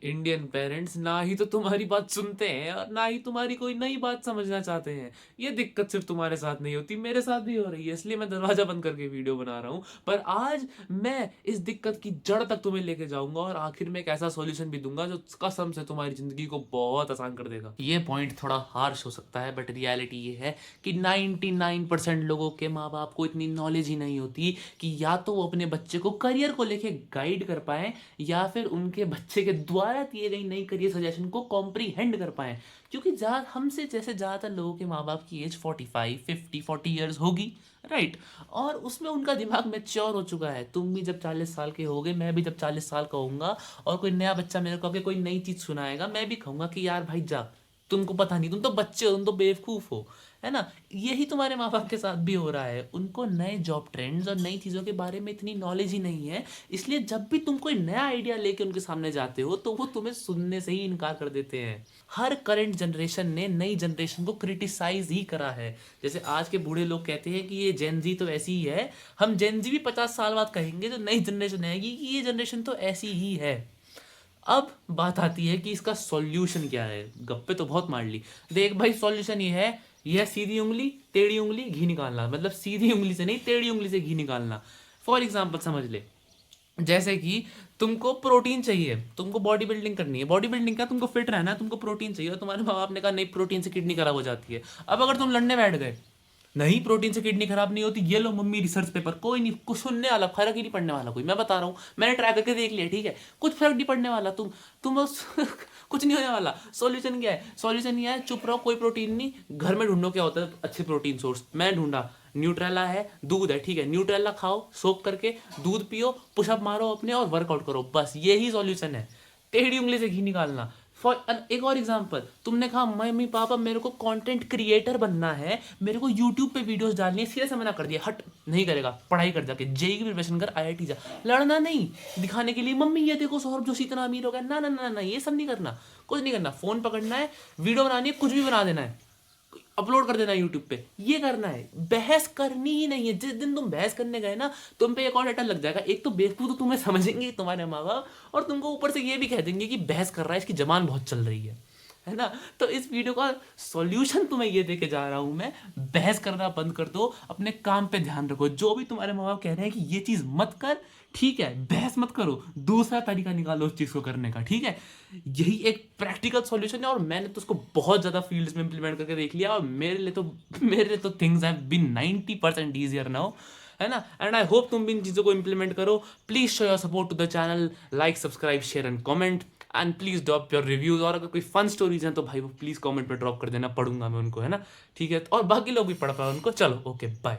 Indian parents ना ही तो तुम्हारी बात सुनते हैं और ना ही तुम्हारी कोई नई बात समझना चाहते हैं। ये दिक्कत सिर्फ तुम्हारे साथ नहीं होती, मेरे साथ भी हो रही है, इसलिए मैं दरवाजा बंद करके वीडियो बना रहा हूँ। पर आज मैं इस दिक्कत की जड़ तक तुम्हें लेके जाऊंगा और आखिर में एक ऐसा सॉल्यूशन भी दूंगा जो कसम से तुम्हारी जिंदगी को बहुत आसान कर देगा। ये पॉइंट थोड़ा हार्श हो सकता है, बट रियलिटी ये है कि 99% लोगों के माँ बाप को इतनी नॉलेज ही नहीं होती कि या तो वो अपने बच्चे को करियर को लेके गाइड कर पाए या फिर उनके बच्चे के द्वारा दिए गई नई करियर सजेशन को कॉम्प्रीहेंड कर पाए। क्योंकि ज़्यादा हमसे जैसे ज़्यादातर लोगों के माँ बाप की एज 45, 50, 40 ईयर्स होगी, राइट। और उसमें उनका दिमाग मैच्योर हो चुका है। तुम भी जब 40 साल के होगे, मैं भी जब 40 साल का होऊंगा और कोई नया बच्चा मेरे को आके कोई नई चीज़ सुनाएगा, मैं भी कहूँगा कि यार भाई जा, तुमको पता नहीं, तुम तो बच्चे हो, तुम तो बेवकूफ़ हो, है ना। यही तुम्हारे माँ बाप के साथ भी हो रहा है। उनको नए जॉब ट्रेंड्स और नई चीज़ों के बारे में इतनी नॉलेज ही नहीं है, इसलिए जब भी तुम कोई नया आइडिया लेके उनके सामने जाते हो तो वो तुम्हें सुनने से ही इनकार कर देते हैं। हर करंट जनरेशन ने नई जनरेशन को क्रिटिसाइज ही करा है। जैसे आज के बूढ़े लोग कहते हैं कि ये जेनजी तो ऐसी ही है, हम जेनजी भी 50 साल बाद कहेंगे जो नई जनरेशन आएगी कि ये जनरेशन तो ऐसी ही है। अब बात आती है कि इसका सॉल्यूशन क्या है। गप्पे तो बहुत मार ली, देख भाई सॉल्यूशन ये है, यह सीधी उंगली टेढ़ी उंगली घी निकालना, मतलब सीधी उंगली से नहीं, टेढ़ी उंगली से घी निकालना। फॉर एग्जाम्पल समझ ले, जैसे कि तुमको प्रोटीन चाहिए, तुमको बॉडी बिल्डिंग करनी है, बॉडी बिल्डिंग का तुमको फिट रहना है, तुमको प्रोटीन चाहिए, और तुम्हारे माँ बाप ने कहा नहीं प्रोटीन से किडनी खराब हो जाती है। अब अगर तुम लड़ने बैठ गए, नहीं प्रोटीन से किडनी खराब नहीं होती, ये लो मम्मी रिसर्च पेपर, कोई नहीं, कुछ सुनने वाला, फर्क ही नहीं पड़ने वाला कोई, मैं बता रहा हूँ, मैंने ट्राई करके देख लिया, ठीक है, कुछ फर्क नहीं पड़ने वाला। तुम उस कुछ नहीं होने वाला। सॉल्यूशन क्या है? सॉल्यूशन ये है, चुप रहो, कोई प्रोटीन नहीं, घर में ढूंढो क्या होता है अच्छे प्रोटीन सोर्स। मैं ढूंढा, न्यूट्रेला है, दूध है, ठीक है, न्यूट्रेला खाओ सोक करके, दूध पियो, पुशअप मारो अपने और वर्कआउट करो, बस यही सॉल्यूशन है, टेढ़ी उंगली से घी निकालना। एक और एग्जांपल, तुमने कहा मम्मी पापा मेरे को कंटेंट क्रिएटर बनना है, मेरे को यूट्यूब पे वीडियोस डालनी है, सीधे से मना कर दिया, हट नहीं करेगा, पढ़ाई कर जाके जेई की प्रिपरेशन कर, आईआईटी जा। लड़ना नहीं, दिखाने के लिए मम्मी ये देखो सौरभ जोशी इतना अमीर हो गया, ना ना ना ना, ये सब नहीं करना, कुछ नहीं करना, फोन पकड़ना है, वीडियो बनानी है, कुछ भी बना देना है, अपलोड कर देना यूट्यूब पे, ये करना है। बहस करनी ही नहीं है। जिस दिन तुम बहस करने गए ना, तुम पे एक और अटल लग जाएगा। एक तो बेवकूफ तो तुम्हें समझेंगे तुम्हारे माँ बाप, और तुमको ऊपर से ये भी कह देंगे कि बहस कर रहा है, इसकी जबान बहुत चल रही है ना। तो इस वीडियो का सॉल्यूशन तुम्हें ये देके जा रहा हूं मैं, बहस करना बंद कर दो, अपने काम पे ध्यान रखो। जो भी तुम्हारे माँ बाप कह रहे हैं कि ये चीज मत कर, ठीक है, बहस मत करो, दूसरा तरीका निकालो उस चीज को करने का, ठीक है। यही एक प्रैक्टिकल सॉल्यूशन है, और मैंने तो उसको बहुत ज्यादा फील्ड्स में इंप्लीमेंट करके देख लिया, और मेरे लिए तो things have been 90% easier now, है ना। एंड आई होप तुम भी इन चीज़ों को इंप्लीमेंट करो। Please show your support to the channel, like subscribe share and comment, and please drop your reviews. और अगर कोई फन स्टोरीज हैं तो भाई वो प्लीज कमेंट पे ड्रॉप कर देना, पढ़ूंगा मैं उनको, है ना, ठीक है। और बाकी लोग भी पढ़ पाए उनको। चलो ओके बाय।